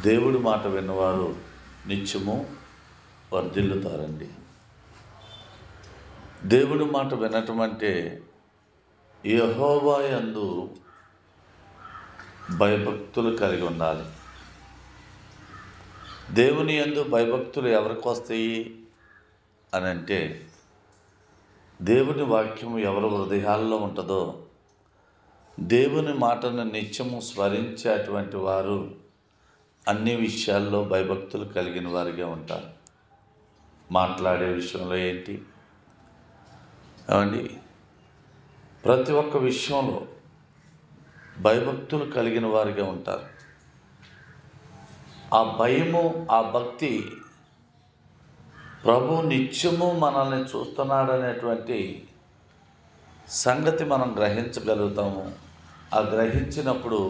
దేవుడి మాట విన్నవారు నిత్యము వర్ధిల్లుతారండి. దేవుడి మాట వినటం అంటే యెహోవా యందు భయభక్తులు కలిగి ఉండాలి. దేవుని యందు భయభక్తులు ఎవరికి వస్తాయి అని అంటే, దేవుని వాక్యము ఎవరి హృదయాల్లో ఉంటుందో, దేవుని మాటను నిత్యము స్మరించేటువంటి వారు అన్ని విషయాల్లో భయభక్తులు కలిగిన వారిగా ఉంటారు. మాట్లాడే విషయంలో ఏంటి ఏమండి, ప్రతి ఒక్క విషయంలో భయభక్తులు కలిగిన వారిగా ఉంటారు. ఆ భయము, ఆ భక్తి ప్రభు నిత్యము మనల్ని చూస్తున్నాడనేటువంటి సంగతి మనం గ్రహించగలుగుతాము. ఆ గ్రహించినప్పుడు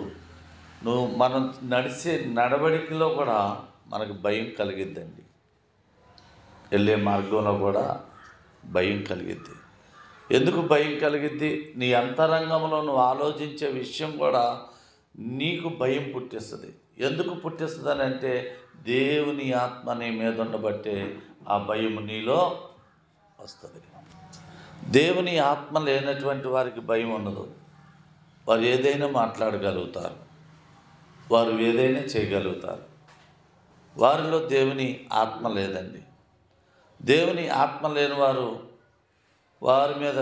మనం నడిచే నడవడికలో కూడా మనకు భయం కలిగిద్దండి. వెళ్ళే మార్గంలో కూడా భయం కలిగిద్ది. ఎందుకు భయం కలిగిద్ది? నీ అంతరంగంలో నువ్వు ఆలోచించే విషయం కూడా నీకు భయం పుట్టిస్తుంది. ఎందుకు పుట్టిస్తుంది అని అంటే, దేవుని ఆత్మ నీ మీద ఉండబట్టే ఆ భయం నీలో వస్తుంది. దేవుని ఆత్మ లేనటువంటి వారికి భయం ఉండదు. వారు ఏదైనా మాట్లాడగలుగుతారు, వారు ఏదైనా చేయగలుగుతారు. వారిలో దేవుని ఆత్మ లేదండి. దేవుని ఆత్మ లేని వారు వారి మీద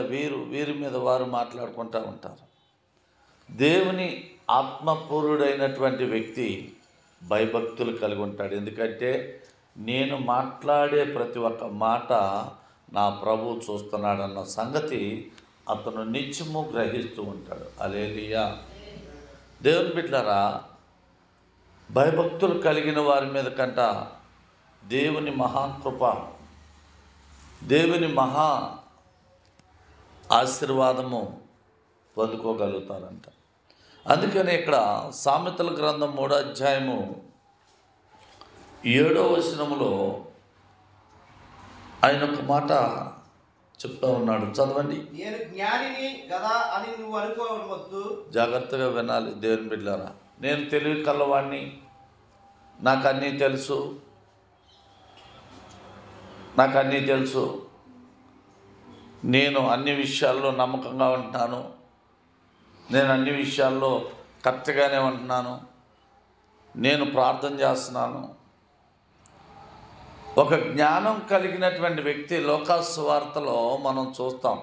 వీరి మీద వారు మాట్లాడుకుంటూ ఉంటారు. దేవుని ఆత్మపూర్ణుడైనటువంటి వ్యక్తి భయభక్తులు కలిగి ఉంటాడు. ఎందుకంటే నేను మాట్లాడే ప్రతి ఒక్క మాట నా ప్రభువు చూస్తున్నాడన్న సంగతి అతను నిత్యము గ్రహిస్తూ ఉంటాడు. హల్లెలూయా. దేవుని బిడ్డలారా, భయభక్తులు కలిగిన వారి మీద కంట దేవుని మహాకృప, దేవుని మహా ఆశీర్వాదము పొందుకోగలుగుతారంట. అందుకని ఇక్కడ సామెతల గ్రంథం 3వ అధ్యాయము 7వ వచనములో ఆయన ఒక మాట చెప్తా ఉన్నాడు. చదవండి. నేను జ్ఞానిని కదా అని నువ్వు అనుకోవద్దు. జాగ్రత్తగా వినాలి దేవుని బిడ్డలారా. నేను తెలివి కల్లవాడిని, నాకు అన్నీ తెలుసు, నేను అన్ని విషయాల్లో నమ్మకంగా ఉంటున్నాను, నేను అన్ని విషయాల్లో కరెక్ట్గానే ఉంటున్నాను, నేను ప్రార్థన చేస్తున్నాను. ఒక జ్ఞానం కలిగినటువంటి వ్యక్తి లోకాసు వార్తలో మనం చూస్తాం.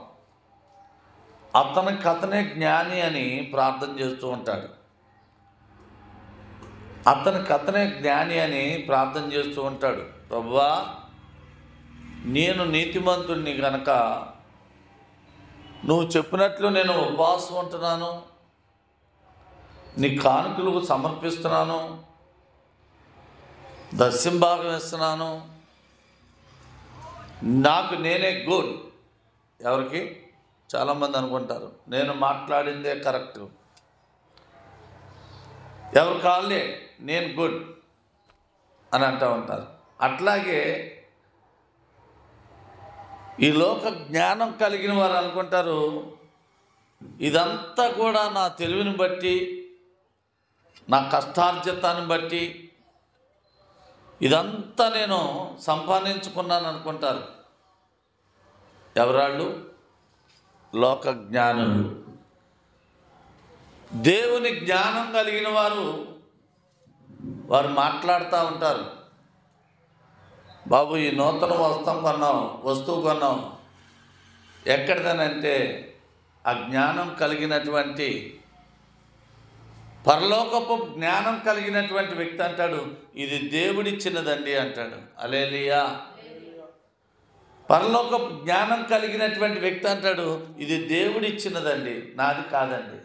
అతనే జ్ఞాని అని ప్రార్థన చేస్తూ ఉంటాడు. అతనే జ్ఞాని అని ప్రార్థన చేస్తూ ఉంటాడు. ప్రభువా, నేను నీతిమంతుడిని గనక నువ్వు చెప్పినట్లు నేను ఉపవాసం ఉంటున్నాను, నీ కానుకలకు సమర్పిస్తున్నాను, దశంభాగం ఇస్తున్నాను, నాకు నేనే గుడ్. ఎవరికి? చాలామంది అనుకుంటారు నేను మాట్లాడిందే కరెక్ట్, ఎవరు కాళ్ళే నేను గుడ్ అని అంటూ ఉంటారు. అట్లాగే ఈ లోక జ్ఞానం కలిగిన వారు అనుకుంటారు ఇదంతా కూడా నా తెలివిని బట్టి, నా కష్టార్జితాన్ని బట్టి ఇదంతా నేను సంపాదించుకున్నాను అనుకుంటారు. ఎవరాళ్ళు? లోక జ్ఞానులు. దేవుని జ్ఞానం కలిగిన వారు మాట్లాడుతూ ఉంటారు. బాబు, ఈ నూతన వస్తువు కొన్నావు ఎక్కడిదనంటే, ఆ జ్ఞానం కలిగినటువంటి పరలోకపు జ్ఞానం కలిగినటువంటి వ్యక్తి అంటాడు ఇది దేవుడిచ్చినదండి అంటాడు. హల్లెలూయా. పరలోకపు జ్ఞానం కలిగినటువంటి వ్యక్తి అంటాడు ఇది దేవుడిచ్చినదండి, నాది కాదండి.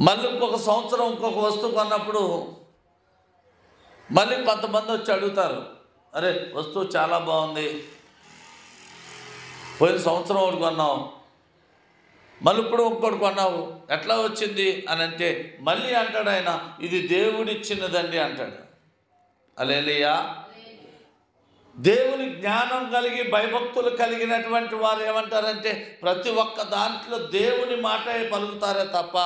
మళ్ళీ ఇంకొక సంవత్సరం ఇంకొక వస్తువు కొన్నప్పుడు మళ్ళీ కొంతమంది వచ్చి అడుగుతారు, అరే వస్తువు చాలా బాగుంది, పోయిన సంవత్సరం ఒకటి కొన్నావు, మళ్ళీ ఇప్పుడు ఇంకోటి కొన్నావు, ఎట్లా వచ్చింది అని అంటే మళ్ళీ అంటాడు ఆయన ఇది దేవుడిచ్చినదండి అంటాడు. హల్లెలూయా. దేవుని జ్ఞానం కలిగి భయభక్తులు కలిగినటువంటి వారు ఏమంటారంటే ప్రతి ఒక్క దాంట్లో దేవుని మాటే పలుకుతారే తప్ప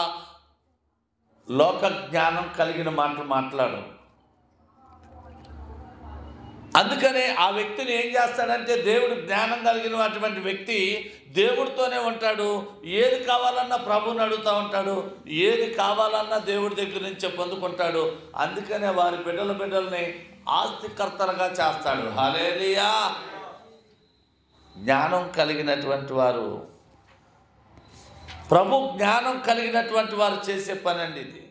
లోక జ్ఞానం కలిగిన మాటలు మాట్లాడు. అందుకనే ఆ వ్యక్తిని ఏం చేస్తాడంటే, దేవుడు జ్ఞానం కలిగిన అటువంటి వ్యక్తి దేవుడితోనే ఉంటాడు. ఏది కావాలన్నా ప్రభువుని అడుగుతూ ఉంటాడు, ఏది కావాలన్నా దేవుడి దగ్గర నుంచే పొందుకుంటాడు. అందుకనే వారి బిడ్డల్ని ఆస్తికర్తలుగా చేస్తాడు. హల్లెలూయా. జ్ఞానం కలిగినటువంటి వారు, ప్రభు జ్ఞానం కలిగినటువంటి వారు చేసే పని అండి ఇది.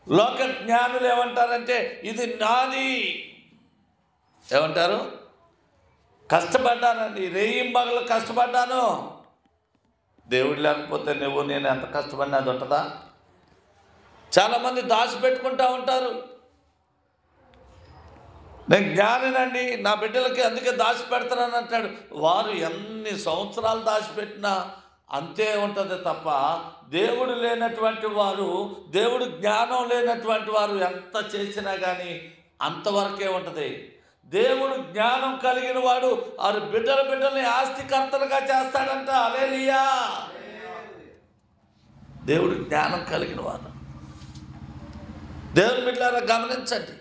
లోక జ్ఞానులు ఏమంటారంటే, ఇది నాది. ఏమంటారు? కష్టపడ్డానండి, రేయింబగలు కష్టపడ్డాను. దేవుడు లేకపోతే నువ్వు నేను ఎంత కష్టపడినా అది ఉంటుందా? చాలామంది దాచిపెట్టుకుంటూ ఉంటారు. నేను జ్ఞానినండి, నా బిడ్డలకి అందుకే దాచిపెడతానని అంటాడు. వారు ఎన్ని సంవత్సరాలు దాచిపెట్టినా అంతే ఉంటుంది తప్ప, దేవుడు లేనటువంటి వారు, దేవుడు జ్ఞానం లేనటువంటి వారు ఎంత చేసినా కానీ అంతవరకే ఉంటుంది. దేవుడు జ్ఞానం కలిగిన వాడు వారి బిడ్డల్ని ఆస్తికర్తలుగా చేస్తాడంట. హల్లెలూయా. దేవుడు జ్ఞానం కలిగిన వాడు. దేవుని బిడ్డలారా గమనించండి,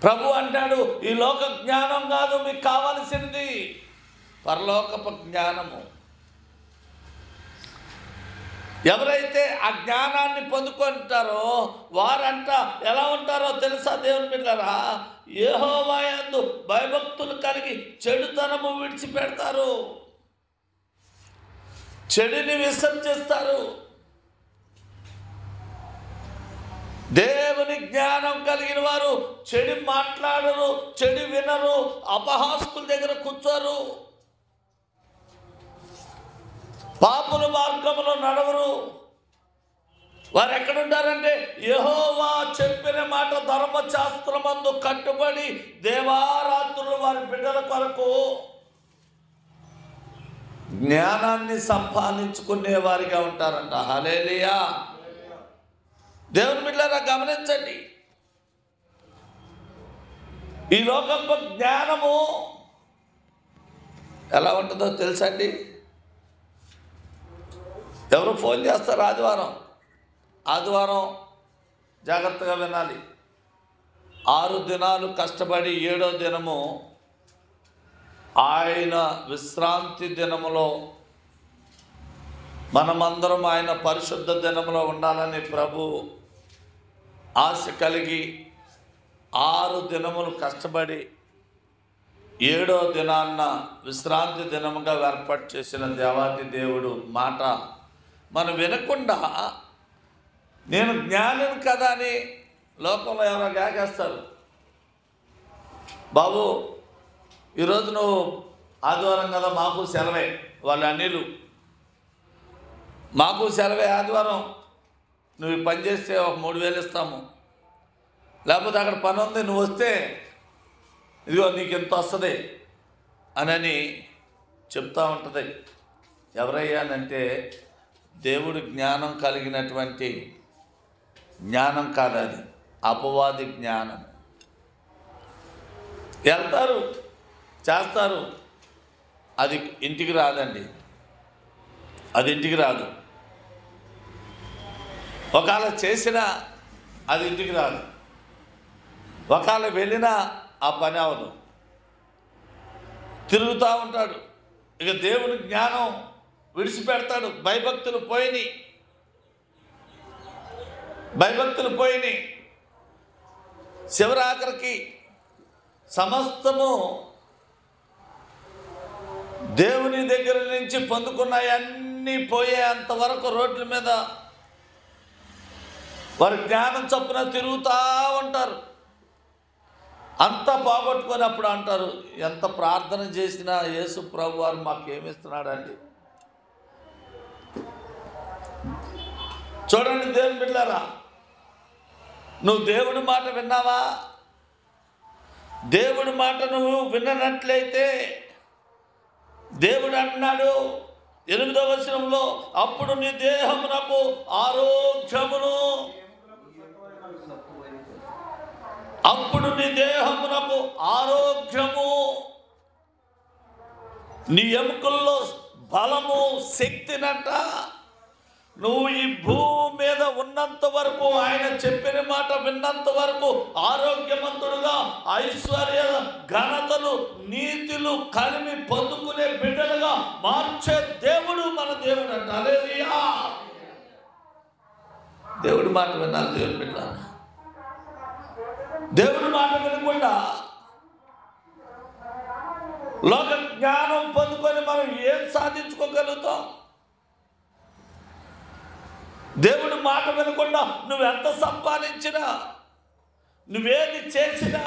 ప్రభు అంటాడు, ఈ లోక జ్ఞానం కాదు మీకు కావలసింది, పరలోకపు జ్ఞానము. ఎవరైతే ఆ జ్ఞానాన్ని పొందుకుంటారో వారంట ఎలా ఉంటారో తెలుసా దేవుని బిడ్డలారా? యెహోవా యందు భయభక్తులు కలిగి చెడుతనము విడిచిపెడతారు, చెడుని విసర్జిస్తారు. దేవుని జ్ఞానం కలిగిన వారు చెడు మాట్లాడరు, చెడు వినరు, అపహాస్కుల దగ్గర కూర్చోరు, పాపుల మార్గంలో నడవరు. వారు ఎక్కడుంటారంటే, యెహోవా చెప్పిన మాట ధర్మశాస్త్రమందు కట్టుబడి దేవారాత్రులు వారి బిడ్డల కొరకు జ్ఞానాన్ని సంపాదించుకునే వారిగా ఉంటారంట. హల్లెలూయా. దేవుని బిడ్డలారా గమనించండి, ఈ లోకపు జ్ఞానము ఎలా ఉంటుందో తెలుసండి? ఎవరు ఫోన్ చేస్తారు? ఆదివారం జాగ్రత్తగా వినాలి. 6 దినాలు కష్టపడి 7వ దినము ఆయన విశ్రాంతి దినములో మనమందరం ఆయన పరిశుద్ధ దినములో ఉండాలని ప్రభు ఆశ కలిగి 6 దినములు కష్టపడి 7వ దినాన్న విశ్రాంతి దినముగా ఏర్పాటు చేసిన దేవాది దేవుడు మాట మనం వినకుండా, నేను జ్ఞానం కదా అని లోకంలో ఎవరో గాగేస్తారు. బాబు ఈరోజు నువ్వు ఆదివారం కదా, మాకు సెలవే. వాళ్ళ అన్నిలు మాకు సెలవే ఆదివారం, నువ్వు ఈ పని చేస్తే ఒక 3,000 ఇస్తాము, లేకపోతే అక్కడ పని ఉంది నువ్వు వస్తే ఇదిగో నీకు ఎంత వస్తుంది అని చెప్తూ ఉంటుంది. ఎవరయ్యానంటే దేవుడు జ్ఞానం కలిగినటువంటి జ్ఞానం కాదు, అది అపవాది జ్ఞానం. వెళ్తారు, చేస్తారు, అది ఇంటికి రాదండి, అది ఇంటికి రాదు. ఒకవేళ చేసినా అది ఇంటికి రాదు, ఒకవేళ వెళ్ళినా ఆ పని అవదు, తిరుగుతూ ఉంటాడు. ఇక దేవుని జ్ఞానం విడిచిపెడతాడు. భయభక్తులు పోయినాయి. చివరాఖరికి సమస్తము దేవుని దగ్గర నుంచి పొందుకున్నాయన్నీ పోయేంత వరకు రోడ్ల మీద వారి జ్ఞానం చొప్పున తిరుగుతూ ఉంటారు. అంతా పోగొట్టుకొని అప్పుడు అంటారు, ఎంత ప్రార్థన చేసినా యేసు ప్రభు వారు మాకేమిస్తున్నాడండి. చూడండి దేవుని బిడ్డలారా, నువ్వు దేవుడి మాట విన్నావా? దేవుడి మాట నువ్వు విన్నట్లయితే దేవుడు అంటున్నాడు 8వ వచనంలో, అప్పుడు నీ దేహమునకు ఆరోగ్యమును, అప్పుడు నీ దేహమునకు ఆరోగ్యము, నీ ఎముకల్లో బలము, శక్తినంట, నువ్వు ఈ భూమి మీద ఉన్నంత వరకు, ఆయన చెప్పిన మాట విన్నంత వరకు ఆరోగ్యవంతుడుగా ఐశ్వర్య ఘనతలు నీతులు కలిమి పొందుకునే బిడ్డలుగా మార్చే దేవుడు మన దేవుడు అంట. హల్లెలూయా. దేవుడి మాట విన్నారు దేవుని బిడ్డ. దేవుడి మాట వినకుండా లోక జ్ఞానం పొందుకొని మనం ఏం సాధించుకోగలుగుతాం? దేవుడి మాట వినకుండా నువ్వెంత సంపాదించినా, నువ్వేది చేసినా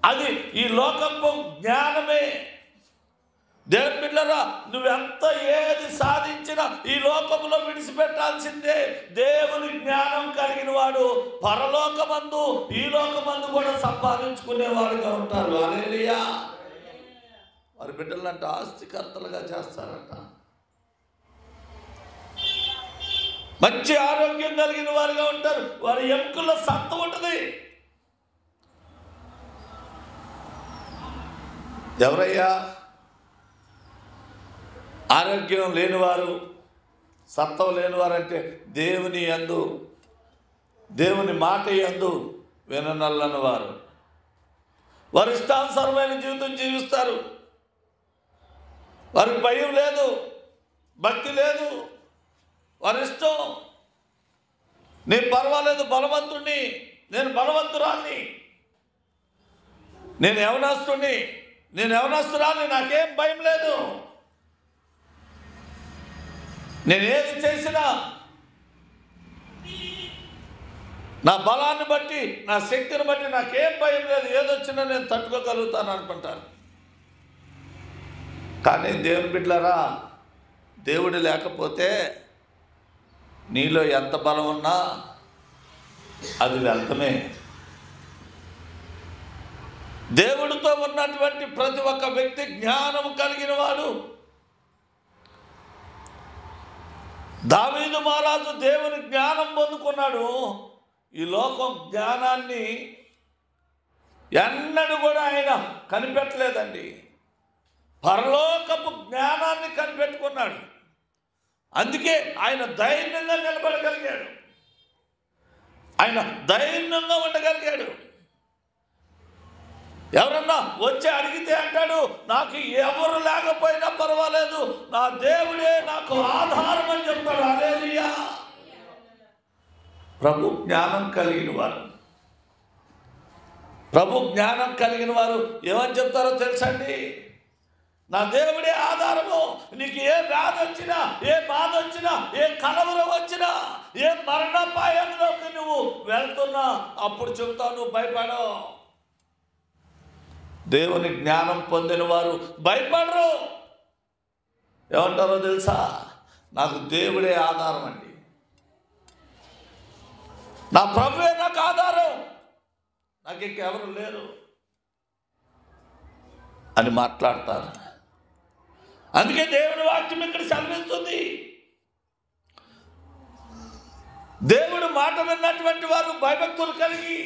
అది ఈ లోకపు జ్ఞానమే. దేవుని బిడ్డలారా, నువ్వెంత ఏది సాధించినా ఈ లోకంలో విడిచిపెట్టాల్సిందే. దేవుని జ్ఞానం కలిగిన వాడు పరలోకమందు ఈ లోకమందు కూడా సంపాదించుకునేవాడుగా ఉంటారు. హల్లెలూయా. వారి బిడ్డలంట ఆస్తికర్తలుగా చేస్తారంట. మంచి ఆరోగ్యం కలిగిన వారుగా ఉంటారు. వారి ఎముకల్లో సత్తా ఉంటుంది. ఎవరయ్యా ఆరోగ్యం లేనివారు, సత్వం లేనివారు అంటే దేవుని యందు, దేవుని మాట యందు విననల్లని వారు. వారి ఇష్టానుసారమైన జీవితం జీవిస్తారు. వారికి భయం లేదు, భక్తి లేదు. వారి ఇష్టం. నేను పర్వాలేదు, బలవంతుణ్ణి, నేను బలవంతురాల్ని, నేను యవనస్తుణ్ణి, నేను యవనస్తురాల్ని, నాకేం భయం లేదు, నేను ఏది చేసినా నా బలాన్ని బట్టి, నా శక్తిని బట్టి నాకేం భయం లేదు, ఏదొచ్చినా నేను తట్టుకోగలుగుతాను అనుకుంటాను. కానీ దేవుని బిడ్డలారా, దేవుడు లేకపోతే నీలో ఎంత బలం ఉన్నా అది వ్యర్థమే. దేవుడితో ఉన్నటువంటి ప్రతి ఒక్క వ్యక్తి జ్ఞానం కలిగిన వాడు. దావీదు మహారాజు దేవుని జ్ఞానం పొందుకున్నాడు. ఈ లోకం జ్ఞానాన్ని ఎన్నడూ కూడా ఆయన కనిపెట్టలేదండి. పరలోకపు జ్ఞానాన్ని కనిపెట్టుకున్నాడు. అందుకే ఆయన ధైర్యంగా నిలబడగలిగాడు, ఆయన ధైర్యంగా ఉండగలిగాడు. ఎవరన్నా వచ్చి అడిగితే అంటాడు, నాకు ఎవరు లేకపోయినా పర్వాలేదు, నా దేవుడే నాకు ఆధారం అని చెప్తాడు. హల్లెలూయా. ప్రభు జ్ఞానం కలిగిన వారు, ప్రభు జ్ఞానం కలిగిన వారు ఏమని చెప్తారో తెలుసండి? నా దేవుడే ఆధారము. నీకు ఏ వ్యాధి వచ్చినా, ఏ బాధ వచ్చినా, ఏ కలవరం వచ్చినా, ఏ మరణాపాయంలోకి నువ్వు వెళ్తున్నా అప్పుడు చెబుతావు, నువ్వు భయపడవు. దేవుని జ్ఞానం పొందిన వారు భయపడరు. ఏమంటారో తెలుసా? నాకు దేవుడే ఆధారం అండి, నా ప్రభువే నాకు ఆధారం, నాకు ఇంకెవరు లేరు అని మాట్లాడతారు. అందుకే దేవుని వాక్యం ఇక్కడ సెలవిస్తుంది, దేవుడు మాట విన్నటువంటి వారు భయభక్తులు కలిగి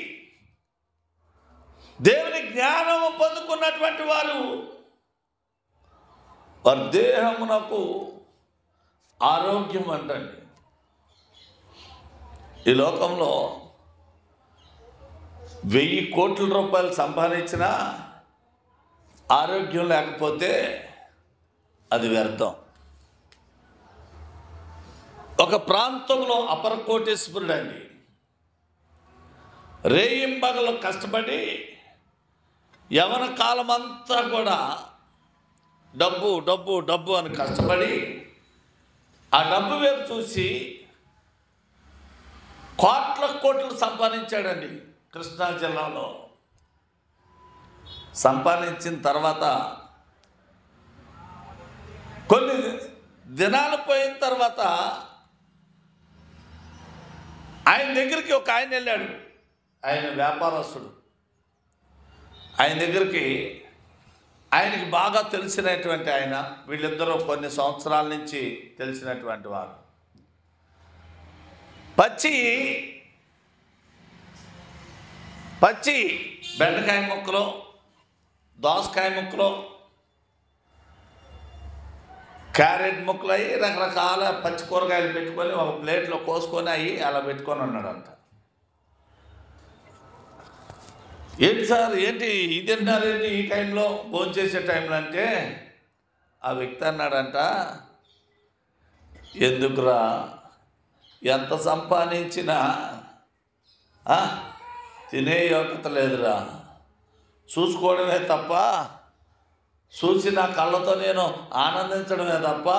దేవుని జ్ఞానం పొందుకున్నటువంటి వారు వారి దేహమునకు ఆరోగ్యం అంటండి. ఈ లోకంలో 1000 కోట్ల రూపాయలు సంపాదించినా ఆరోగ్యం లేకపోతే అది వ్యర్థం. ఒక ప్రాంతంలో అపర కోటేశ్వరుడు అండి రేయింబగలు కష్టపడి యవన కాలమంతా కూడా డబ్బు డబ్బు డబ్బు అని కష్టపడి ఆ డబ్బు వైపు చూసి కోట్లు సంపాదించాడండి. కృష్ణా జిల్లాలో సంపాదించిన తర్వాత కొన్ని దినాలు పోయిన తర్వాత ఆయన దగ్గరికి ఒక ఆయన వెళ్ళాడు. ఆయన వ్యాపారస్తుడు. ఆయన దగ్గరికి ఆయనకి బాగా తెలిసినటువంటి ఆయన, వీళ్ళిద్దరూ కొన్ని సంవత్సరాల నుంచి తెలిసినటువంటి వారు. పచ్చి బెండకాయ ముక్కలు, దోసకాయ ముక్కలు, క్యారెట్ ముక్కలు అయ్యి రకరకాల పచ్చి కూరగాయలు పెట్టుకొని ఒక ప్లేట్లో కోసుకొని అయ్యి అలా పెట్టుకొని ఉన్నాడంట. ఏంటి సార్, ఏంటి ఇది అన్నారేంటి ఈ టైంలో, భోంచేసే టైంలో అంటే ఆ వ్యక్తి అన్నాడంట, ఎందుకురా ఎంత సంపాదించినా తినే యోగ్యత లేదురా, చూసుకోవడమే తప్ప, చూసి నా కళ్ళతో నేను ఆనందించడమే తప్ప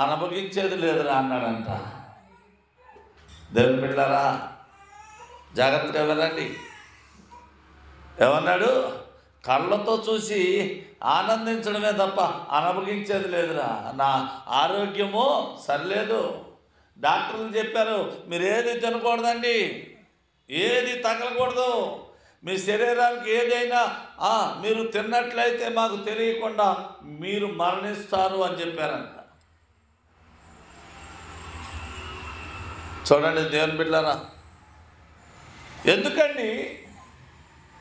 అనుభవించేది లేదురా అన్నాడంట. దేవుని బిడ్డలారా జాగ్రత్తగా వినండి. ఏమన్నాడు? కళ్ళతో చూసి ఆనందించడమే తప్ప అనుభవించేది లేదురా. నా ఆరోగ్యము సరిలేదు, డాక్టర్లు చెప్పారు మీరు ఏది తినకూడదండి, ఏది తగలకూడదు, మీ శరీరానికి ఏదైనా మీరు తిన్నట్లయితే మాకు తెలియకుండా మీరు మరణిస్తారు అని చెప్పారంట. చూడండి దేవుని బిడ్డలారా, ఎందుకండి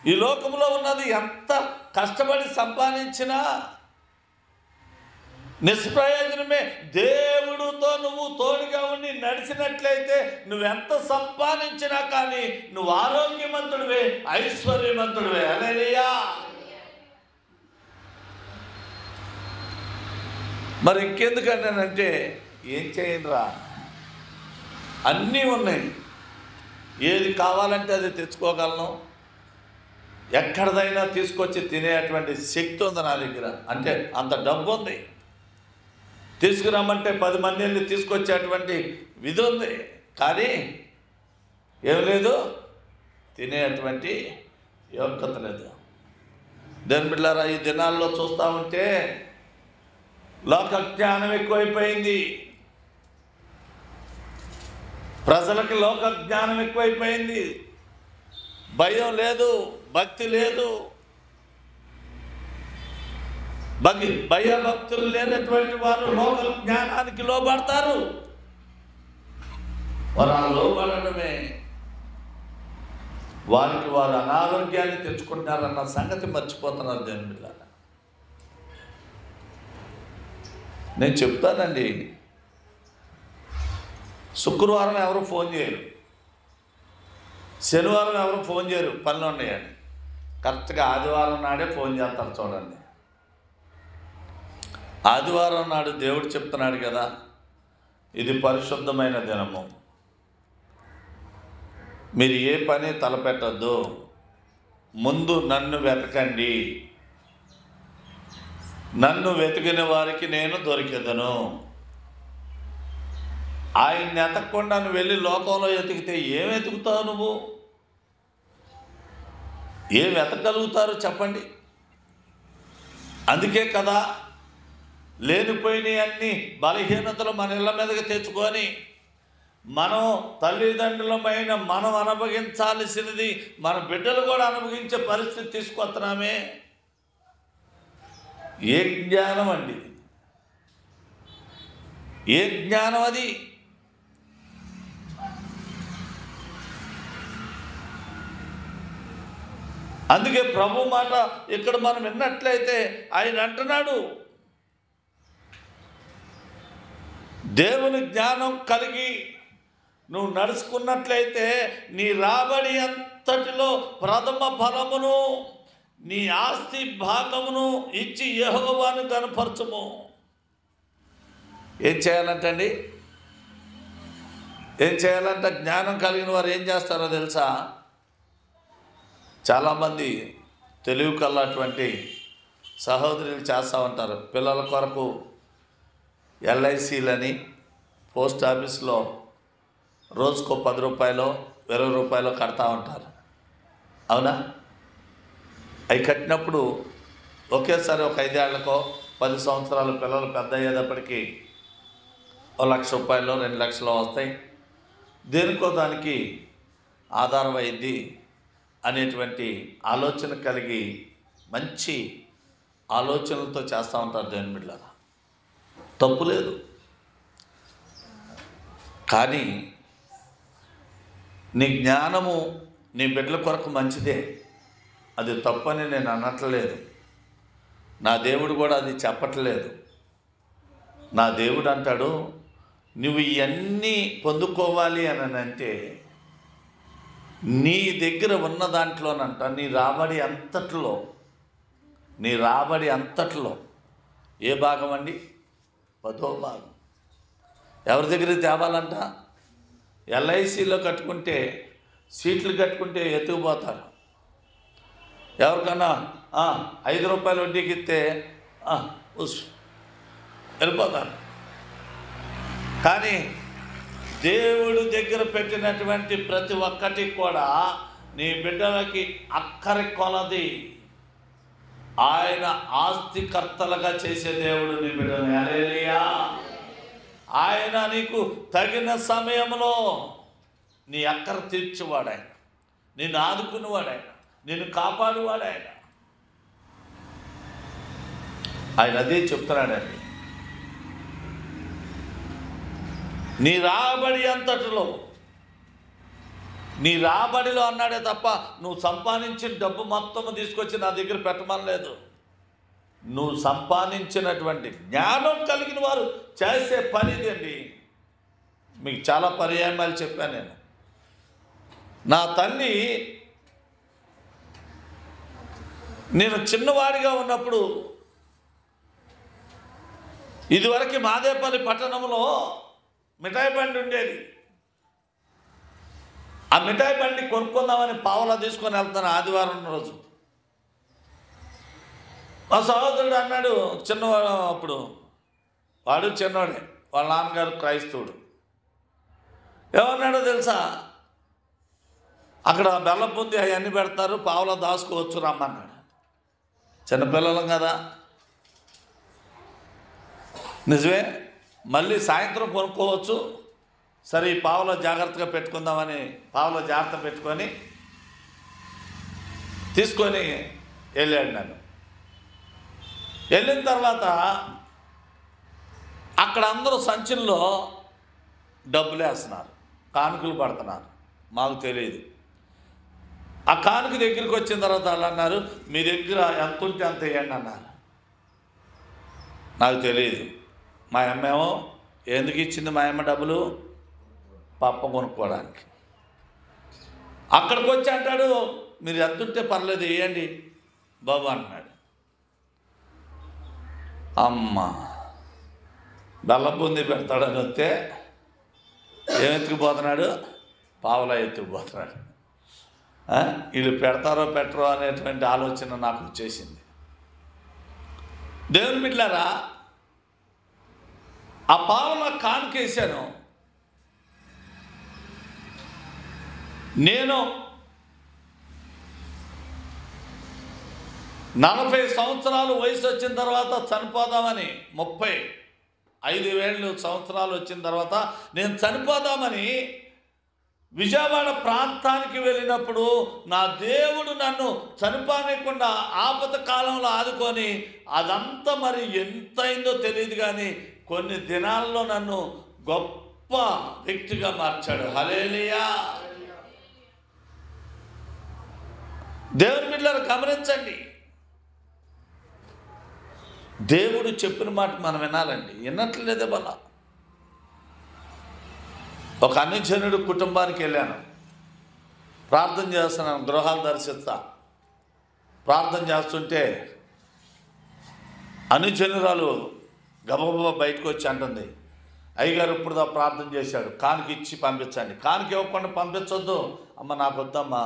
ఈ లోకంలో ఉన్నది ఎంత కష్టపడి సంపాదించినా నిష్ప్రయోజనమే. దేవుడితో నువ్వు తోడుగా ఉండి నడిచినట్లయితే నువ్వెంత సంపాదించినా కానీ నువ్వు ఆరోగ్యవంతుడివే, ఐశ్వర్యవంతుడివే. హల్లెలూయా. మరి ఇంకెందుకంటానంటే ఏం చేయండిరా, అన్నీ ఉన్నాయి, ఏది కావాలంటే అది తెచ్చుకోగలను, ఎక్కడిదైనా తీసుకొచ్చి తినేటువంటి శక్తి ఉంది నా దగ్గర, అంటే అంత డబ్బు ఉంది, తీసుకురమ్మంటే 10 మందిని తీసుకొచ్చేటువంటి విధి ఉంది, కానీ ఏం లేదు, తినేటువంటి యోగ్యత లేదు. దేవుని బిడ్డలారా, ఈ దినాల్లో చూస్తూ ఉంటే లోక జ్ఞానం ఎక్కువైపోయింది, ప్రజలకి లోక జ్ఞానం ఎక్కువైపోయింది, భయం లేదు, భక్తి లేదు, భయభక్తులు లేనటువంటి వారు లోక జ్ఞానానికి లోబడతారు. వారు ఆ లోబడమే వారికి వారు అనారోగ్యాన్ని తెచ్చుకుంటారన్న సంగతి మర్చిపోతున్నారు. దేవుని బిడ్డలారా, నేను చెప్తానండి, శుక్రవారం ఎవరు ఫోన్ చేయరు, శనివారం ఎవరు ఫోన్ చేయరు, పనులు ఉన్నాయని. కరెక్ట్గా ఆదివారం నాడే ఫోన్ చేస్తారు. చూడండి, ఆదివారం నాడు దేవుడు చెప్తున్నాడు కదా, ఇది పరిశుద్ధమైన దినము, మీరు ఏ పని తలపెట్టద్దు, ముందు నన్ను వెతకండి, నన్ను వెతికిన వారికి నేను దొరికెదను. ఆయన్ని ఎతకకుండా నువ్వు వెళ్ళి లోకంలో ఎతికితే ఏం వెతుకుతావు నువ్వు? ఏం వెతకగలుగుతారు చెప్పండి? అందుకే కదా లేనిపోయినవి అన్ని బలహీనతలు మన ఇళ్ళ మీదకి తెచ్చుకొని మనం తల్లిదండ్రులమైన మనం అనుభవించాల్సినది మన బిడ్డలు కూడా అనుభవించే పరిస్థితి తీసుకొస్తున్నామే. ఏ జ్ఞానం అండి, ఏ జ్ఞానం అది? అందుకే ప్రభు మాట ఇక్కడ మనం విన్నట్లయితే ఆయన అంటున్నాడు, దేవుని జ్ఞానం కలిగి నువ్వు నడుచుకున్నట్లయితే నీ రాబడి అంతటిలో ప్రథమ ఫలమును నీ ఆస్తి భాగమును ఇచ్చి యెహోవాను కనపరచుము. ఏం చేయాలంటండి? ఏం చేయాలంట? జ్ఞానం కలిగిన వారు ఏం చేస్తారో తెలుసా? చాలామంది తెలివి కల్లాటువంటి సహోదరులు చేస్తూ ఉంటారు. పిల్లల కొరకు LICలని పోస్ట్ ఆఫీస్లో రోజుకో 10 రూపాయలు 20 రూపాయలు కడతా ఉంటారు. అవునా? అవి కట్టినప్పుడు ఒకేసారి ఒక 5 ఏళ్లకో 10 సంవత్సరాల పిల్లలు పెద్ద అయ్యేటప్పటికీ 1 లక్ష రూపాయలు 2 లక్షలు వస్తాయి. దేనికో దానికి ఆధారం అయింది అనేటువంటి ఆలోచన కలిగి మంచి ఆలోచనలతో చేస్తూ ఉంటారు. దేవుని బిడ్డలారా, తప్పు లేదు, కానీ నీ జ్ఞానము నీ బిడ్డల కొరకు మంచిదే, అది తప్పని నేను అనట్లేదు, నా దేవుడు కూడా అది చెప్పట్లేదు. నా దేవుడు అంటాడు, నువ్వు ఇవన్నీ పొందుకోవాలి అని అంటే నీ దగ్గర ఉన్న దాంట్లోనంట నీ రాబడి అంతట్లో ఏ భాగం అండి? 10వ భాగం. ఎవరి దగ్గర తేవాలంట? ఎల్ఐసిలో కట్టుకుంటే సీట్లు కట్టుకుంటే ఎత్తుకుపోతారు. ఎవరికన్నా 5 రూపాయలు వడ్డీకి ఇస్తే వెళ్ళిపోతారు. కానీ దేవుడు దగ్గర పెట్టినటువంటి ప్రతి ఒక్కటి కూడా నీ బిడ్డలకి అక్కరి కొలది ఆయన ఆస్తికర్తలుగా చేసే దేవుడు నీ బిడ్డలు. హల్లెలూయా. ఆయన నీకు తగిన సమయంలో నీ అక్కర తీర్చేవాడు ఆయన, నిన్ను ఆదుకునేవాడు ఆయన, నిన్ను కాపాడువాడు ఆయన. ఆయన అదే చెప్తున్నాడండి, నీ రాబడి అంతటిలో, నీ రాబడిలో అన్నాడే తప్ప నువ్వు సంపాదించిన డబ్బు మొత్తం తీసుకొచ్చి నా దగ్గర పెట్టమనలేదు. నువ్వు సంపాదించినటువంటి జ్ఞానం కలిగిన వారు చేసే పని ఇదండి. మీకు చాలా పర్యాయాలు చెప్పాను నేను. నా తల్లి నేను చిన్నవాడిగా ఉన్నప్పుడు, ఇదివరకు మాదేపల్లి పట్టణంలో మిఠాయి బండి ఉండేది. ఆ మిఠాయి బండి కొనుక్కుందామని పావలా తీసుకొని వెళ్తాను ఆదివారం రోజు. మా సహోదరుడు అన్నాడు, చిన్నవాడు అప్పుడు, వాడు చిన్నవాడే, వాళ్ళ నాన్నగారు క్రైస్తవుడు. ఏమన్నాడో తెలుసా? అక్కడ బెల్లం బుంది అవన్నీ పెడతారు, పావలా దాచుకోవచ్చు రమ్మన్నాడు. చిన్నపిల్లలం కదా, నిజమే, మళ్ళీ సాయంత్రం కొనుక్కోవచ్చు, సరే ఈ పావులో జాగ్రత్తగా పెట్టుకుందామని పావులో జాగ్రత్త పెట్టుకొని తీసుకొని వెళ్ళాడు. నన్ను వెళ్ళిన తర్వాత అక్కడ అందరూ సంచుల్లో డబ్బులు వేస్తున్నారు, కానుకలు పడుతున్నారు. మాకు తెలియదు. ఆ కానుక దగ్గరికి వచ్చిన తర్వాత వాళ్ళు అన్నారు, మీ దగ్గర ఎంత ఉంటే అంత వేయండి అన్నారు. నాకు తెలియదు. మా అమ్మేమో ఎందుకు ఇచ్చింది మా అమ్మ డబ్బులు? పప్ప కొనుక్కోవడానికి. అక్కడికి వచ్చి అంటాడు, మీరు ఎంత ఉంటే పర్లేదు వేయండి బాబు అంటున్నాడు. అమ్మ బెల్లం బూందీ పెడతాడని వస్తే ఏం ఎత్తుకుపోతున్నాడు? పావలా ఎత్తుకుపోతున్నాడు. వీళ్ళు పెడతారో పెట్టరో అనేటువంటి ఆలోచన నాకు వచ్చేసింది. దేవుని బిడ్డలారా, ఆ పావలా కానుకేశాను. నేను 40 సంవత్సరాలు వయసు వచ్చిన తర్వాత చనిపోదామని, 35 సంవత్సరాలు వచ్చిన తర్వాత నేను చనిపోదామని విజయవాడ ప్రాంతానికి వెళ్ళినప్పుడు నా దేవుడు నన్ను చనిపోనివ్వకుండా ఆపద కాలంలో ఆదుకొని, అదంతా మరి ఎంతైందో తెలియదు కానీ కొన్ని దినాల్లో నన్ను గొప్ప వ్యక్తిగా మార్చాడు. హల్లెలూయా. దేవుని బిడ్డలను గమనించండి. దేవుడు చెప్పిన మాట మనం వినాలండి. వినట్లేదే బల. ఒక అన్యజనుడు కుటుంబానికి వెళ్ళాను, ప్రార్థన చేస్తున్నాను, గృహాలు దర్శిస్తా. ప్రార్థన చేస్తుంటే అన్యజనురాలు గబగబా బయటకు వచ్చి అంటుంది, అయ్యగారు ఇప్పుడు ప్రార్థన చేశాడు, కానుక ఇచ్చి పంపించండి. కానుక ఇవ్వకుండా పంపించొద్దు. అమ్మ నాకు వద్దమ్మా,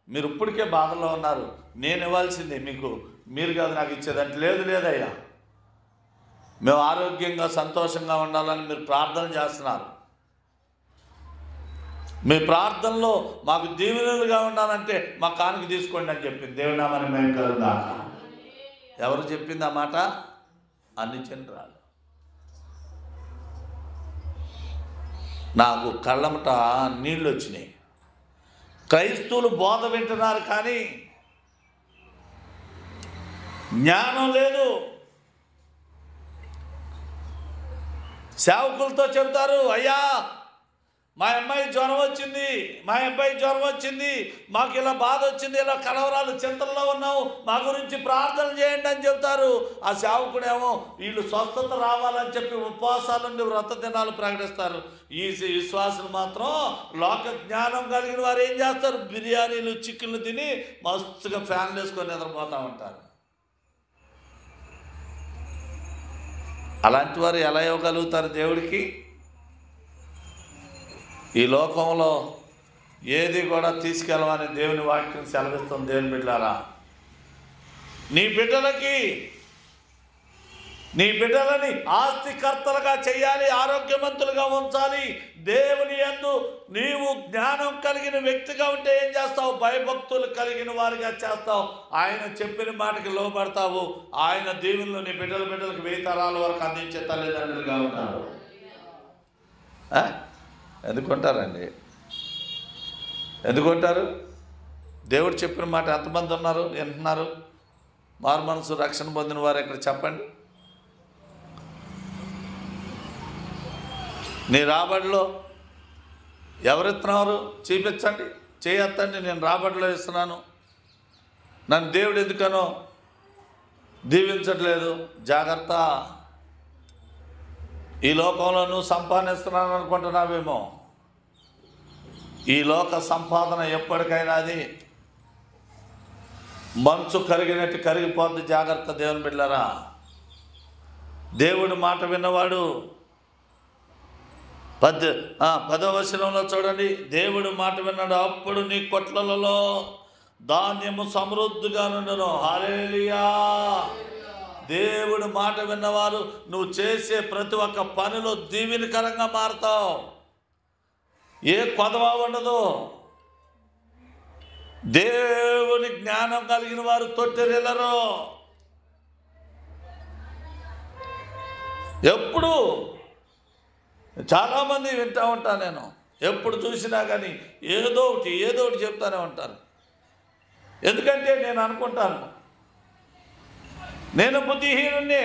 మీరు ఇప్పటికే బాధలో ఉన్నారు, నేను ఇవ్వాల్సిందే మీకు, మీరు కాదు నాకు ఇచ్చేదంటే. లేదు లేదయ్యా, మేము ఆరోగ్యంగా సంతోషంగా ఉండాలని మీరు ప్రార్థన చేస్తున్నారు, మీ ప్రార్థనలో మాకు దీవెనలుగా ఉండాలంటే మా కానుక తీసుకోండి అని చెప్పింది. దేవుని నామానికి మహిమ కలుగుగాక. ఎవరు చెప్పింది ఆ మాట? అన్యజనురాలు. నాకు కళ్ళమట నీళ్ళు వచ్చినాయి. క్రైస్తవులు బోధ వింటున్నారు కానీ జ్ఞానం లేదు. సేవకులతో చెబుతారు, అయ్యా మా అమ్మాయి జ్వరం వచ్చింది, మా అబ్బాయి జ్వరం వచ్చింది, మాకు ఇలా బాధ వచ్చింది, ఇలా కలవరాలు చింతల్లో ఉన్నావు, మా గురించి ప్రార్థన చేయండి అని చెబుతారు. ఆ సేవకుడేమో వీళ్ళు స్వస్థత రావాలని చెప్పి ఉపవాసాల నుండి వ్రత దినాలు ప్రకటిస్తారు. ఈ విశ్వాసులు మాత్రం లోక జ్ఞానం కలిగిన వారు ఏం చేస్తారు? బిర్యానీలు చికెన్లు తిని మస్తుగా ఫ్యాన్లు వేసుకొని నిద్రపోతూ ఉంటారు. అలాంటి వారు ఎలా ఇవ్వగలుగుతారు దేవుడికి? ఈ లోకంలో ఏది కూడా తీసుకెళ్ళమని దేవుని వాక్యం సెలవిస్తుంది. దేవుని బిడ్డలారా, నీ బిడ్డలని ఆస్తికర్తలుగా చేయాలి, ఆరోగ్యవంతులుగా ఉంచాలి. దేవుని యందు నీవు జ్ఞానం కలిగిన వ్యక్తిగా ఉంటే ఏం చేస్తావు? భయభక్తులు కలిగిన వారిగా చేస్తావు. ఆయన చెప్పిన మాటకి లోబడతావు. ఆయన దేవుళ్ళు నీ బిడ్డలకు 1000 తరాల వరకు అందించే తల్లిదండ్రులుగా ఉంటారు. ఎందుకుంటారండి? ఎందుకుంటారు? దేవుడు చెప్పిన మాట ఎంతమంది ఉన్నారు, వింటున్నారు? మారు మనసు రక్షణ పొందిన వారు ఇక్కడ చెప్పండి. నీ రాబడిలో ఎవరిస్తున్నారు? చూపించండి, చేయొద్దండి. నేను రాబడిలో ఇస్తున్నాను, నన్ను దేవుడు ఎందుకనో దీవించట్లేదు. జాగ్రత్త. ఈ లోకంలో నువ్వు సంపాదిస్తున్నాను అనుకుంటున్నావేమో. ఈ లోక సంపాదన ఎప్పటికైనా అది మంచు కరిగినట్టు కరిగిపోద్ది. జాగ్రత్త దేవుని బిడ్డలారా. దేవుడి మాట విన్నవాడు 10వ వచనంలో చూడండి, దేవుడు మాట విన్నాడు, అప్పుడు నీ కొట్లలో ధాన్యము సమృద్ధిగా నుండును. హల్లెలూయా. దేవుడు మాట విన్నవారు నువ్వు చేసే ప్రతి ఒక్క పనిలో దీవెనకరంగా మారుతావు. ఏ కొదవ ఉండదు. దేవుని జ్ఞానం కలిగిన వారు తొట్టిరెళ్ళరు. ఎప్పుడు చాలామంది వింటూ ఉంటాను నేను, ఎప్పుడు చూసినా కానీ ఏదో ఒకటి చెప్తానే ఉంటారు. ఎందుకంటే నేను అనుకుంటాను, నేను బుద్ధిహీనుణ్ణి.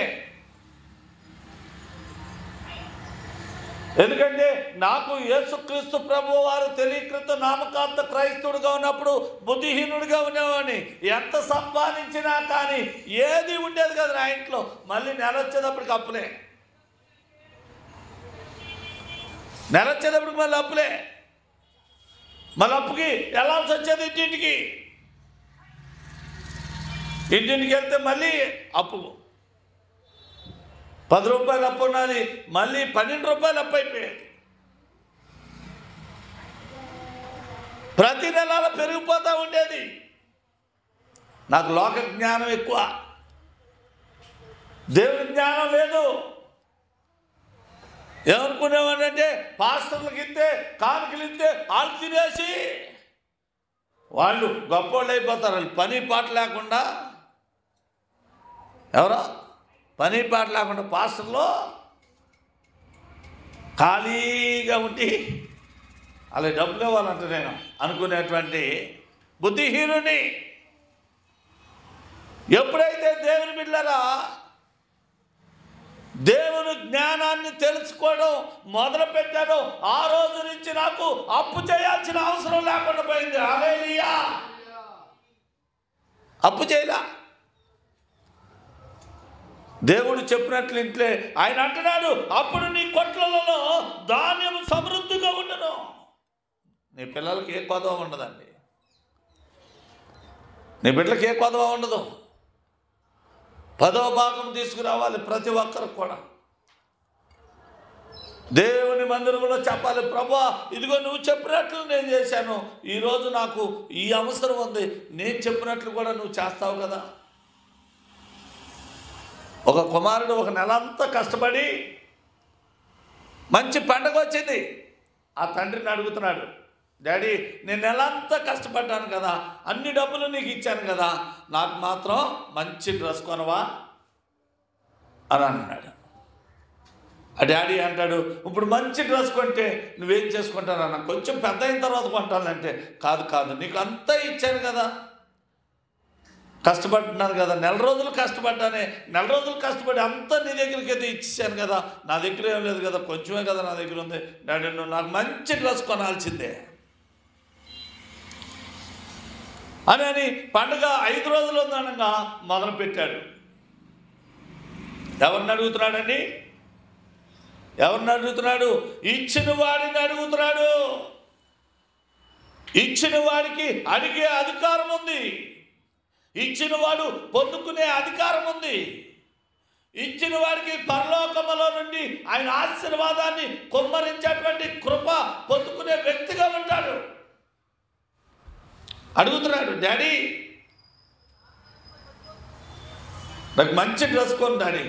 ఎందుకంటే నాకు యేసుక్రీస్తు ప్రభువు వారు తెలియకృత నామకార్థ క్రైస్తవుడిగా ఉన్నప్పుడు బుద్ధిహీనుడిగా ఉండేవాడిని. ఎంత సంపాదించినా కానీ ఏది ఉండేది కదా నా ఇంట్లో. మళ్ళీ నెల వచ్చేటప్పటికి అప్పులే, నెల వచ్చేటప్పటికి మళ్ళీ అప్పులే, మళ్ళీ అప్పుకి వెళ్ళాల్సి వచ్చేది ఇంటింటికి వెళ్తే మళ్ళీ అప్పు. 10 రూపాయలు అప్పు ఉన్నది, మళ్ళీ 12 రూపాయలు అప్పు అయిపోయేది. ప్రతి నెల పెరిగిపోతూ ఉండేది. నాకు లోక జ్ఞానం ఎక్కువ, దేవుని జ్ఞానం లేదు. ఏమనుకునేవాడంటే పాస్టర్లకు ఇస్తే, కానుకలు ఇస్తే వాళ్ళు తినేసి వాళ్ళు గొప్పోళ్ళు అయిపోతారు. వాళ్ళు పని పాట లేకుండా, ఎవరో పని పాట లేకుండా పాస్టర్లో ఖాళీగా ఉండి అలా డబ్బులు ఇవ్వాలంటే నేను అనుకునేటువంటి బుద్ధిహీనుని. ఎప్పుడైతే దేవుని బిడ్డలారా దేవుని జ్ఞానాన్ని తెలుసుకోవడం మొదలుపెట్టాడో ఆ రోజు నుంచి నాకు అప్పు చేయాల్సిన అవసరం లేకుండా పోయింది. హల్లెలూయా. అప్పు చేయలా. దేవుడు చెప్పినట్లు ఇంట్లో ఆయన అంటున్నాడు, అప్పుడు నీ కొట్లలో ధాన్యం సమృద్ధిగా ఉండను. నీ పిల్లలకి ఏ కొదవ ఉండదండి, నీ బిడ్డలకి ఏ కొదవ ఉండదు. 10వ భాగం తీసుకురావాలి ప్రతి ఒక్కరు కూడా. దేవుని మందిరంలో చెప్పాలి, ప్రభువా ఇదిగో నువ్వు చెప్పినట్లు నేను చేశాను, ఈరోజు నాకు ఈ అవసరం ఉంది, నేను చెప్పినట్లు కూడా నువ్వు చేస్తావు కదా. ఒక కుమారుడు ఒక నెలంతా కష్టపడి మంచి పండగ వచ్చింది. ఆ తండ్రిని అడుగుతున్నాడు, డాడీ నేను నెలంతా కష్టపడ్డాను కదా, అన్ని డబ్బులు నీకు ఇచ్చాను కదా, నాకు మాత్రం మంచి డ్రెస్ కొనవా అని అన్నాడు. ఆ డాడీ అంటాడు, ఇప్పుడు మంచి డ్రెస్ కొంటే నువ్వేం చేసుకుంటానన్నా, కొంచెం పెద్ద అయిన తర్వాత కొంటానంటే, కాదు నీకు అంతా ఇచ్చాను కదా, కష్టపడుతున్నాను కదా, నెల రోజులు కష్టపడ్డానే, నెల రోజులు కష్టపడి అంతా నీ దగ్గరికి అయితే ఇచ్చేసాను కదా, నా దగ్గర ఏం లేదు కదా, కొంచెమే కదా నా దగ్గర ఉంది. డాడీ నువ్వు నాకు మంచి డ్రెస్ కొనాల్సిందే అని పండుగ 5 రోజులు ఉందనగా మొదలుపెట్టాడు. ఎవరిని అడుగుతున్నాడండి? ఎవరిని అడుగుతున్నాడు? ఇచ్చిన వాడిని అడుగుతున్నాడు. ఇచ్చిన వాడికి అడిగే అధికారం ఉంది. ఇచ్చిన వాడు పొందుకునే అధికారం ఉంది. ఇచ్చిన వాడికి పరలోకములో నుండి ఆయన ఆశీర్వాదాన్ని కుమ్మరించేటువంటి కృప పొందుకునే వ్యక్తిగా ఉంటాడు. అడుగుతున్నాడు, డాడీ నాకు మంచి డ్రెస్ కొని డాడీ.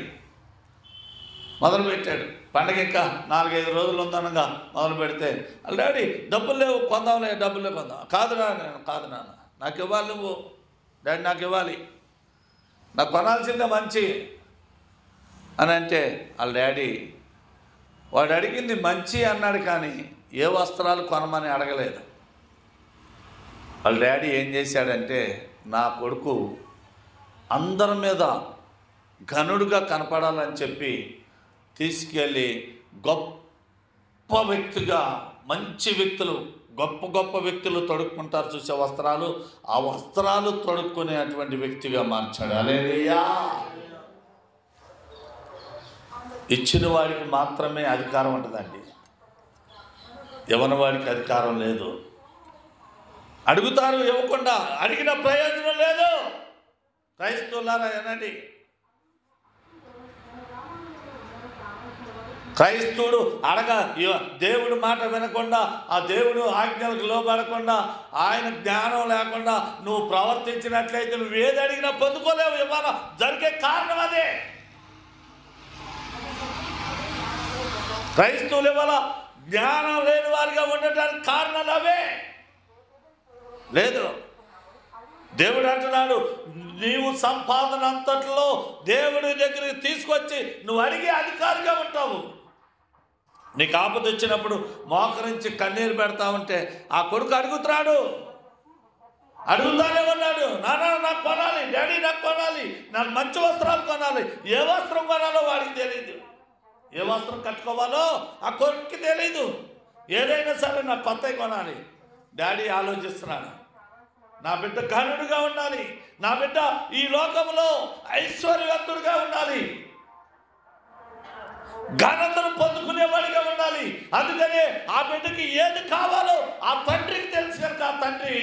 మొదలుపెట్టాడు. పండగ ఇంకా 4-5 రోజులు ఉందనగా మొదలు పెడితే, డాడీ డబ్బులు లేవు, కొందాంలే, డబ్బులే కొందాం. కాదురా, నేను కాదు నాన్న, నాకు ఇవ్వాలి, నువ్వు డాడీ నాకు ఇవ్వాలి, నాకు కొనాల్సిందే మంచి అని అంటే, వాళ్ళ డాడీ వాడు అడిగింది మంచి అన్నాడు కానీ ఏ వస్త్రాలు కొనమని అడగలేదు. వాళ్ళ డాడీ ఏం చేశాడంటే, నా కొడుకు అందరి మీద ఘనుడుగా కనపడాలని చెప్పి తీసుకెళ్ళి గొప్ప వ్యక్తిగా, మంచి వ్యక్తులు, గొప్ప గొప్ప వ్యక్తులు తొడుక్కుంటారు చూసే వస్త్రాలు, ఆ వస్త్రాలు తొడుక్కునేటువంటి వ్యక్తిగా మార్చాడు. హల్లెలూయా. ఇచ్చిన వాడికి మాత్రమే అధికారం ఉంటుందండి, ఇవ్వని వాడికి అధికారం లేదు. అడుగుతారు, ఇవ్వకుండా అడిగిన ప్రయోజనం లేదు. క్రైస్తవులారా ఏనండి, క్రైస్తవుడు దేవుడు మాట వినకుండా, ఆ దేవుడు ఆజ్ఞలకు లోబడకుండా, ఆయన జ్ఞానం లేకుండా నువ్వు ప్రవర్తించినట్లయితే నువ్వు ఏది అడిగినా పొందుకోలేవు. ఇవాళ జరిగే కారణం అదే. క్రైస్తవులు ఇవాళ జ్ఞానం లేని వారిగా ఉండటానికి కారణాలు అవే. లేదు, దేవుడు అంటున్నాడు, నీవు సంపాదన అంతట్లో దేవుడి దగ్గరికి తీసుకొచ్చి నువ్వు అడిగే అధికారిగా ఉంటావు. నీకు ఆపద వచ్చినప్పుడు మోకరించి కన్నీరు పెడతా ఉంటే ఆ కొడుకు అడుగుతానే ఉన్నాడు, నాన్న నాకు కొనాలి, డాడీ నాకు కొనాలి, నాకు మంచి వస్త్రాలు కొనాలి. ఏ వస్త్రం కొనాలో వాడికి తెలియదు, ఏ వస్త్రం కట్టుకోవాలో ఆ కొడుకుకి తెలీదు. ఏదైనా సరే నాకు కొత్తవి కొనాలి. డాడీ ఆలోచిస్తున్నాడు, నా బిడ్డ ఘనుడుగా ఉండాలి, నా బిడ్డ ఈ లోకంలో ఐశ్వర్యవంతుడిగా ఉండాలి, ఘనతను పొందుకునేవాడిగా ఉండాలి. అందుకనే ఆ బిడ్డకి ఏది కావాలో ఆ తండ్రికి తెలుసు కనుక ఆ తండ్రి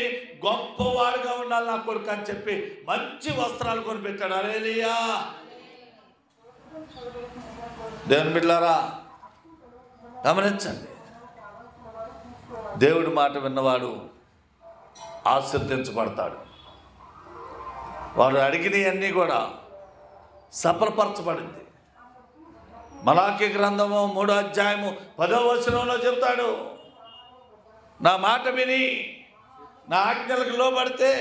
గొప్పవాడిగా ఉండాలి నా కొడుకు అని చెప్పి మంచి వస్త్రాలు కొనిపెట్టాడు. హల్లెలూయా. దేవుని బిడ్డలారా గమనించండి, దేవుడి మాట విన్నవాడు ఆశీర్వదించబడతాడు. వారు అడిగినవన్నీ కూడా సఫలపరచబడింది. మలాకీ గ్రంథము 3వ అధ్యాయము 10వ వచనంలో చెప్తాడు, నా మాట విని నా ఆజ్ఞలకు లోబడితే,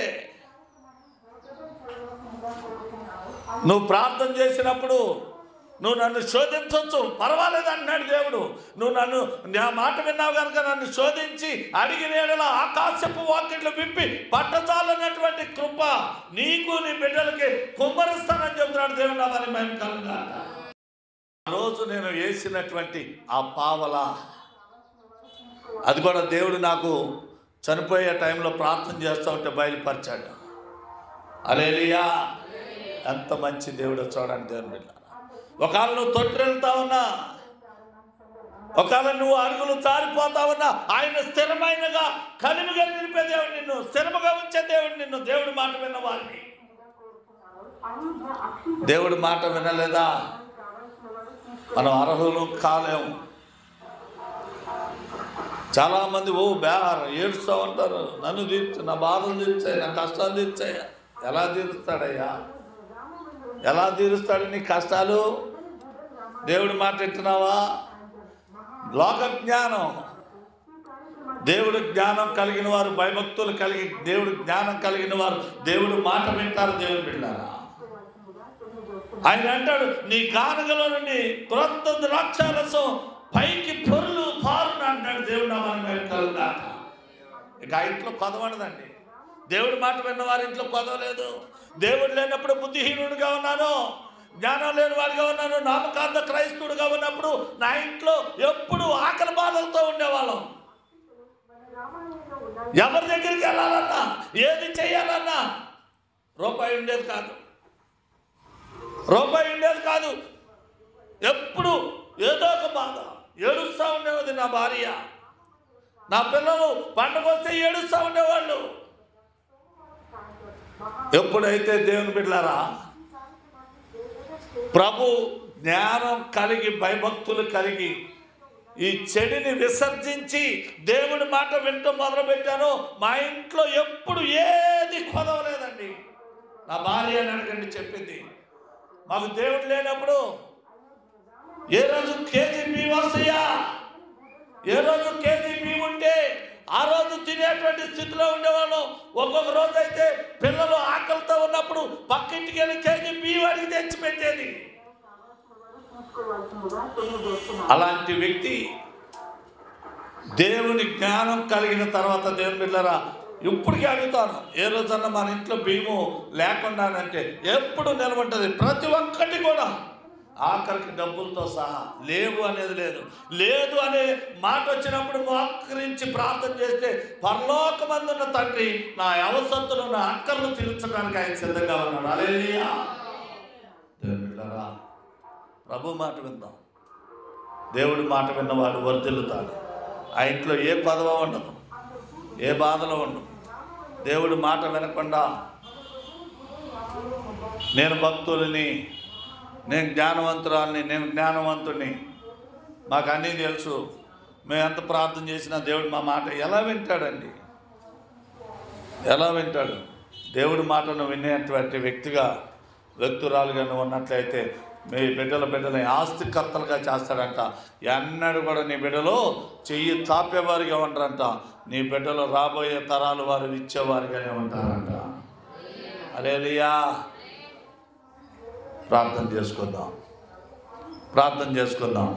నువ్వు ప్రార్థన చేసినప్పుడు నువ్వు నన్ను శోధించవచ్చు, పర్వాలేదు అన్నాడు దేవుడు. నువ్వు నా మాట విన్నావు కనుక నన్ను శోధించి అడిగిన యెడల ఆకాశపు వాకిట్లు విప్పి పట్టజాలన్నటువంటి కృప నీకు నీ బిడ్డలకి కుమ్మరిస్తానని చెబుతున్నాడు దేవుడు. నా మరి మేము కలుగా ఆ రోజు నేను వేసినటువంటి ఆ పావల, అది కూడా దేవుడు నాకు చనిపోయే టైంలో ప్రార్థన చేస్తూ ఉంటే బయలుపరిచాడు. హల్లెలూయా. ఎంత మంచి దేవుడు చూడండి దేవుని బిడ్డ. ఒకవేళ నువ్వు తొట్టిల్తా ఉన్నా, ఒకవేళ నువ్వు అడుగులు జారిపోతా ఉన్నా, ఆయన స్థిరమైనగా కలిమిగా నిలిపే దేవుడు నిన్ను, స్థిరముగా ఉంచే దేవుడు నిన్ను. దేవుడి మాట విన్న వారిని, దేవుడి మాట వినలేదా మనం అర్హులు కాలేము. చాలామంది ఏడుస్తూ ఉంటారు, నన్ను తీర్చు, నా బాధలు తీర్చాయి, నా కష్టాలు తీర్చాయి. ఎలా తీరుస్తాడయ్యా? ఎలా తీరుస్తాడు నీ కష్టాలు? దేవుడి మాట వింటున్నావా? లోక జ్ఞానం, దేవుడు జ్ఞానం కలిగిన వారు, భయభక్తులు కలిగి దేవుడు జ్ఞానం కలిగిన వారు దేవుడు మాట వింటారు. దేవుడు వింటారా? ఆయన అంటాడు, నీ గానుగలో నుండి క్రొత్త ద్రాక్షారసం పైకి పొర్లు పారును అంటాడు దేవుడు. నా మనం కలుగుతా. ఇక ఆ ఇంట్లో కొదవడదండి, దేవుడి మాట విన్న వారి ఇంట్లో కొదవలేదు. దేవుడు లేనప్పుడు బుద్ధిహీనుడిగా ఉన్నాను, జ్ఞానం లేని వాడిగా ఉన్నాను, నామకాంత క్రైస్తవుడిగా ఉన్నప్పుడు నా ఇంట్లో ఎప్పుడు ఆకలి బాధలతో ఉండేవాళ్ళం. ఎవరి దగ్గరికి వెళ్ళాలన్నా, ఏది చేయాలన్నా రూపాయి ఉండేది కాదు, రూపాయి ఉండేది కాదు. ఎప్పుడు ఏదో ఒక బాధ, ఏడుస్తూ ఉండేది నా భార్య, నా పిల్లలు పండుగ వస్తే ఏడుస్తూ ఉండేవాళ్ళు. ఎప్పుడైతే దేవుని బిడ్డలారా ప్రభు జ్ఞానం కలిగి, భయభక్తులు కలిగి, ఈ చెడుని విసర్జించి దేవుడి మాట వింటూ మొదలుపెట్టాను, మా ఇంట్లో ఎప్పుడు ఏది కొదవలేదండి. నా భార్య అని అడగండి, చెప్పింది. మాకు దేవుడు లేనప్పుడు ఏ రోజు కేజీ బియ్యం వస్తాయా, ఏ రోజు కేజీ బియ్యం ఉంటే ఆ రోజు తినేటువంటి స్థితిలో ఉండేవాళ్ళం. ఒక్కొక్క రోజు అయితే పిల్లలు ఆకలితో ఉన్నప్పుడు పక్కింటికి వెళ్ళి కేజీ బియ్యం అడిగి తెచ్చి పెట్టేది. అలాంటి వ్యక్తి దేవుని జ్ఞానం కలిగిన తర్వాత, దేవుని బిడ్డలారా ఇప్పటికీ అడుగుతాను, ఏ రోజన్నా మన ఇంట్లో బియ్యము లేకుండానంటే ఎప్పుడు నిలబడ్డది. ప్రతి ఒక్కటి కూడా ఆఖరికి డబ్బులతో సహా లేవు అనేది లేదు. లేదు అనే మాట వచ్చినప్పుడు మోకరించి ప్రార్థన చేస్తే పరలోకమందున్న తండ్రి నా అవసరతలు, నా అక్కర్లు తీర్చడానికి ఆయన సిద్ధంగా ఉన్నాడు. హల్లెలూయా. దేవుని బిడ్డలారా ప్రభు మాట విందాం. దేవుడి మాట విన్నవాడు వర్ధిల్లుతాడు. ఆ ఇంట్లో ఏ పదవ ఉండదు, ఏ బాధలో ఉండదు. దేవుడి మాట వినకుండా నేను భక్తులని, నేను జ్ఞానవంతురాలని, నేను జ్ఞానవంతుడిని, మాకు అన్నీ తెలుసు, మేము ఎంత ప్రార్థన చేసినా దేవుడు మా మాట ఎలా వింటాడండి? ఎలా వింటాడు? దేవుడి మాటను వినేటువంటి వ్యక్తురాలుగా నువ్వు ఉన్నట్లయితే మీ బిడ్డలని ఆస్తికర్తలుగా చేస్తాడంట. ఎన్నడూ కూడా నీ బిడ్డలో చెయ్యి చాపేవారిగా ఉంటారంట. నీ బిడ్డలో రాబోయే తరాలు వారు ఇచ్చేవారిగానే ఉంటారంట. హల్లెలూయా. ప్రార్థన చేసుకుందాం, ప్రార్థన చేసుకుందాం.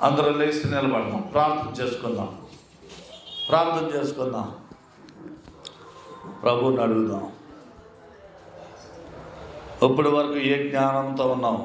అందరూ లేచి నిలబడదాం, ప్రార్థన చేసుకుందాం, ప్రార్థన చేసుకుందాం. ప్రభువుని అడుగుదాం. ఇప్పటి వరకు ఏ జ్ఞానంతో ఉన్నాం?